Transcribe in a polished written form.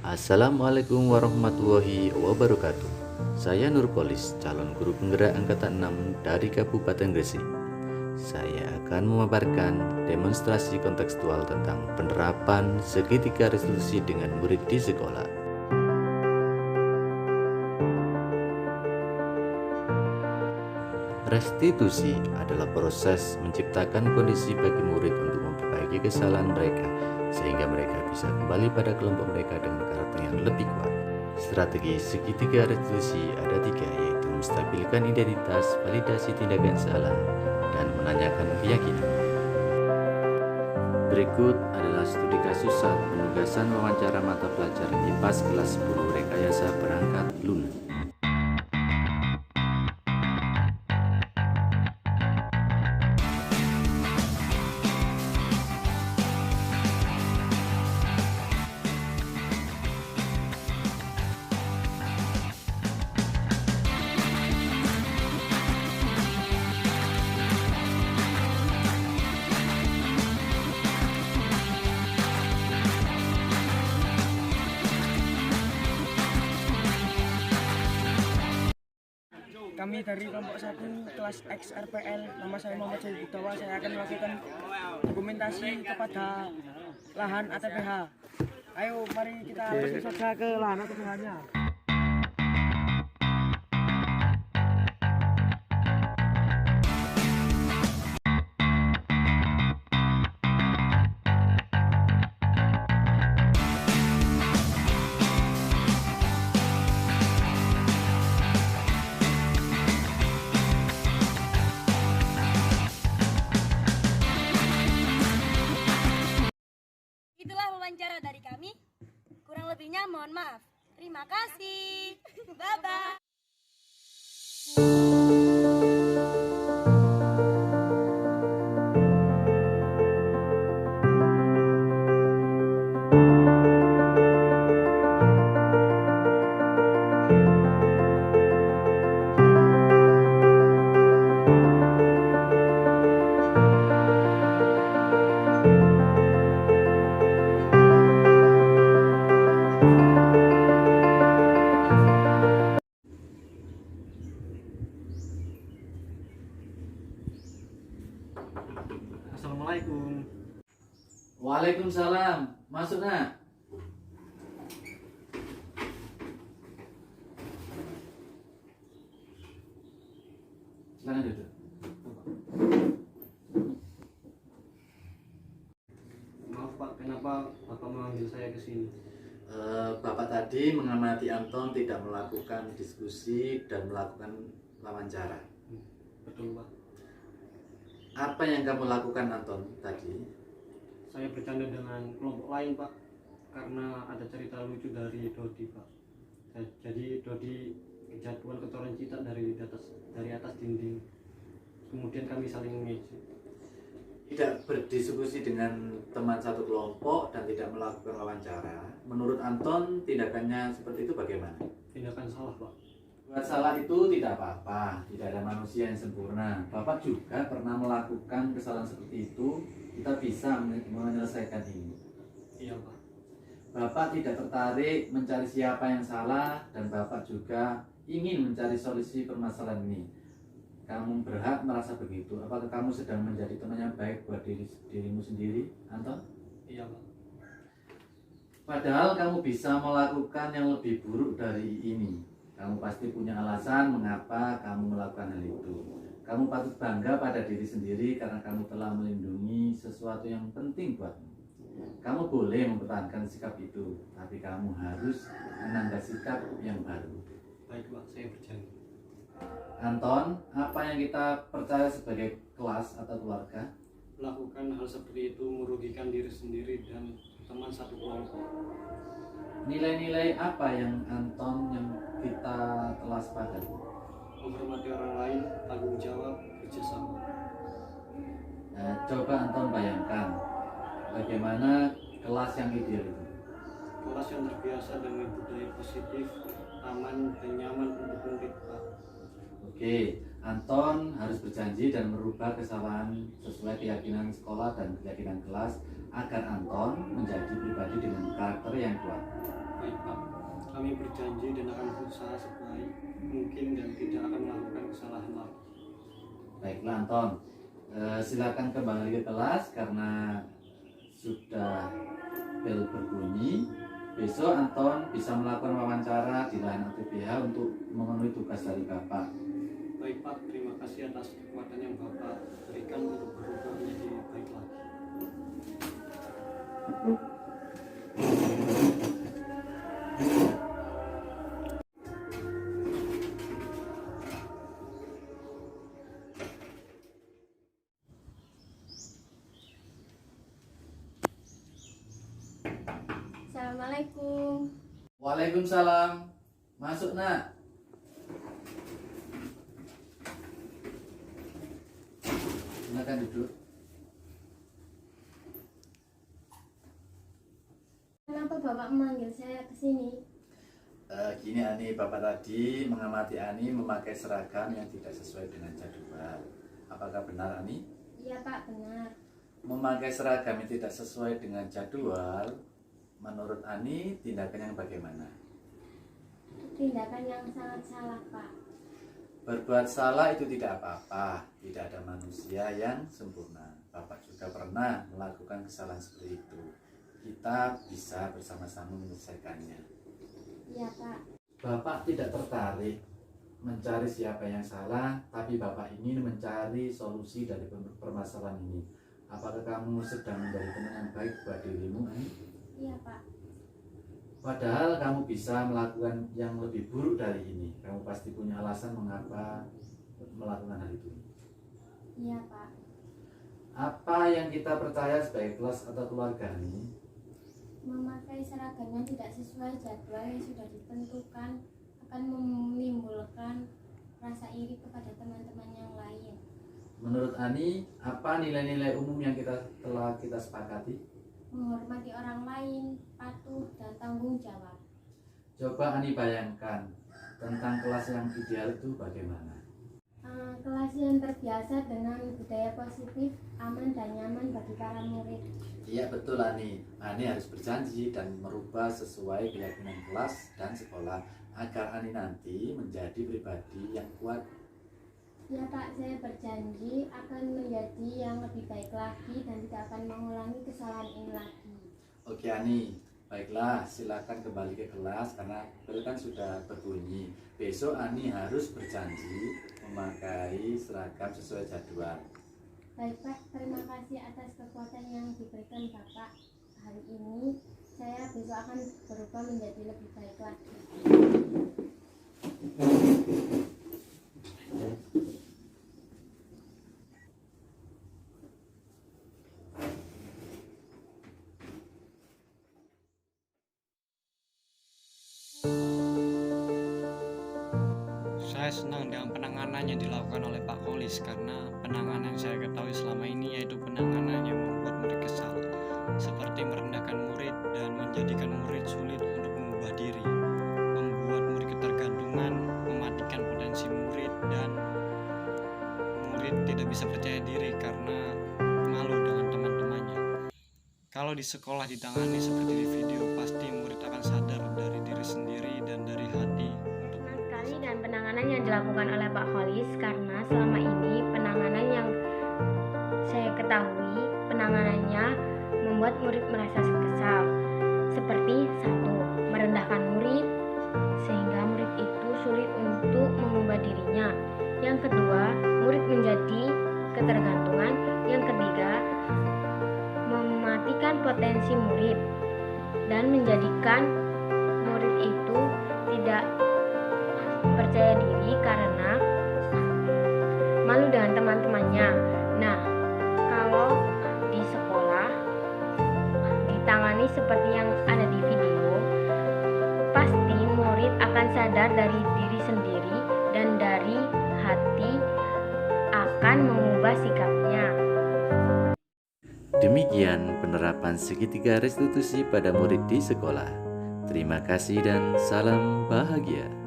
Assalamualaikum warahmatullahi wabarakatuh. Saya Nurpolis, calon guru penggerak angkatan 6 dari Kabupaten Gresik. Saya akan memaparkan demonstrasi kontekstual tentang penerapan segitiga restitusi dengan murid di sekolah. Restitusi adalah proses menciptakan kondisi bagi murid untuk memperbaiki kesalahan mereka, sehingga mereka bisa kembali pada kelompok mereka dengan karakter yang lebih kuat. Strategi segitiga restitusi ada 3, yaitu menstabilkan identitas, validasi tindakan salah, dan menanyakan keyakinan. Berikut adalah studi kasus saat penugasan wawancara mata pelajaran IPAS kelas 10 rekayasa perangkat lunak. Kami dari kelompok 1 kelas X RPL, nama saya Muhammad Syed Budawa. Saya akan melakukan dokumentasi kepada lahan ATPH. Ayo mari kita langsung saja ke lahan ATPH-nya. Itulah wawancara dari kami. Kurang lebihnya mohon maaf. Terima kasih. Bye-bye. Assalamualaikum. Waalaikumsalam. Masuk, Nak. Silakan duduk. Maaf Pak, kenapa Bapak memanggil saya ke sini? Bapak tadi mengamati Anton tidak melakukan diskusi dan melakukan wawancara. Betul Pak. Apa yang kamu lakukan, Anton, tadi? Saya bercanda dengan kelompok lain Pak, karena ada cerita lucu dari Dodi Pak. Jadi Dodi kejatuhan kotoran cita dari atas dinding. Kemudian kami saling mengejek. Tidak berdiskusi dengan teman satu kelompok dan tidak melakukan wawancara. Menurut Anton, tindakannya seperti itu bagaimana? Tindakan salah Pak. Buat salah itu tidak apa-apa, tidak ada manusia yang sempurna. Bapak juga pernah melakukan kesalahan seperti itu. Kita bisa menyelesaikan ini. Iya Pak. Bapak tidak tertarik mencari siapa yang salah, dan Bapak juga ingin mencari solusi permasalahan ini. Kamu berhak merasa begitu. Apakah kamu sedang menjadi teman yang baik buat dirimu sendiri, Anton? Iya Pak. Padahal kamu bisa melakukan yang lebih buruk dari ini. Kamu pasti punya alasan mengapa kamu melakukan hal itu. Kamu patut bangga pada diri sendiri karena kamu telah melindungi sesuatu yang penting buatmu. Kamu boleh mempertahankan sikap itu, tapi kamu harus menambah sikap yang baru. Baik Pak, saya berjanji. Anton, apa yang kita percaya sebagai kelas atau keluarga? Melakukan hal seperti itu merugikan diri sendiri dan teman satu kelompok. Nilai-nilai apa yang Anton yang kita telah sepakati? Menghormati orang lain, tanggung jawab, kerjasama. Coba Anton bayangkan bagaimana kelas yang ideal itu. Kelas yang terbiasa dengan budaya positif, aman dan nyaman untuk murid Pak. Oke, Anton harus berjanji dan merubah kesalahan sesuai keyakinan sekolah dan keyakinan kelas agar Anton menjadi pribadi dengan karakter yang kuat. Baik Pak, kami berjanji dan akan berusaha sebaik mungkin dan tidak akan melakukan kesalahan lagi. Baiklah Anton, silakan kembali ke kelas karena sudah bel berbunyi. Besok Anton bisa melakukan wawancara di lahan ATPH untuk memenuhi tugas dari Bapak. Baik Pak, terima kasih atas kekuatan yang Bapak berikan untuk berubah menjadi baik lagi. Assalamualaikum. Waalaikumsalam. Masuk nak. Silakan duduk. Kenapa Bapak memanggil saya ke sini? Gini Ani, Bapak tadi mengamati Ani memakai seragam yang tidak sesuai dengan jadwal. Apakah benar Ani? Iya Pak, benar. Memakai seragam yang tidak sesuai dengan jadwal, menurut Ani tindakan yang bagaimana? Tindakan yang sangat salah Pak. Berbuat salah itu tidak apa-apa, tidak ada manusia yang sempurna. Bapak juga pernah melakukan kesalahan seperti itu. Kita bisa bersama-sama menyelesaikannya. Iya Pak. Bapak tidak tertarik mencari siapa yang salah, tapi Bapak ingin mencari solusi dari permasalahan ini. Apakah kamu sedang menjadi teman yang baik buat dirimu, Ani? Iya Pak. Padahal kamu bisa melakukan yang lebih buruk dari ini. Kamu pasti punya alasan mengapa melakukan hal itu. Iya Pak. Apa yang kita percaya sebagai kelas atau keluarga ini? Memakai seragam yang tidak sesuai jadwal yang sudah ditentukan akan menimbulkan rasa iri kepada teman-teman yang lain. Menurut Ani, apa nilai-nilai umum yang telah kita sepakati? Menghormati orang lain, patuh, dan tanggung jawab. Coba Ani bayangkan tentang kelas yang ideal itu bagaimana? Kelas yang terbiasa dengan budaya positif, aman dan nyaman bagi para murid. Iya betul Ani. Ani harus berjanji dan merubah sesuai keyakinan kelas dan sekolah agar Ani nanti menjadi pribadi yang kuat. Ya Pak, saya berjanji akan menjadi yang lebih baik lagi dan tidak akan mengulangi kesalahan ini lagi. Oke Ani, baiklah silakan kembali ke kelas karena bel kan sudah berbunyi. Besok Ani harus berjanji memakai seragam sesuai jadwal. Baik Pak, terima kasih atas kekuatan yang diberikan Bapak hari ini. Saya besok akan berubah menjadi lebih baik lagi. Saya senang dengan penanganan yang dilakukan oleh Pak Kolis karena penanganan yang saya ketahui selama ini yaitu penanganan yang membuat murid kesal, seperti merendahkan murid dan menjadikan murid sulit untuk mengubah diri, membuat murid ketergantungan, mematikan potensi murid, dan murid tidak bisa percaya diri karena malu dengan teman-temannya. Kalau di sekolah ditangani seperti di video, pasti murid akan sadar dari diri sendiri dan dari hati. Dan penanganan yang dilakukan oleh Pak Kholis karena selama ini penanganan yang saya ketahui penanganannya membuat murid merasa kesal, seperti 1. Merendahkan murid sehingga murid itu sulit untuk mengubah dirinya. Yang kedua, murid menjadi ketergantungan. Yang ketiga, mematikan potensi murid dan menjadikan murid itu tidak percaya diri karena malu dengan teman-temannya. Nah, kalau di sekolah ditangani seperti yang ada di video, pasti murid akan sadar dari diri sendiri dan dari hati akan mengubah sikapnya. Demikian penerapan segitiga restitusi pada murid di sekolah. Terima kasih dan salam bahagia.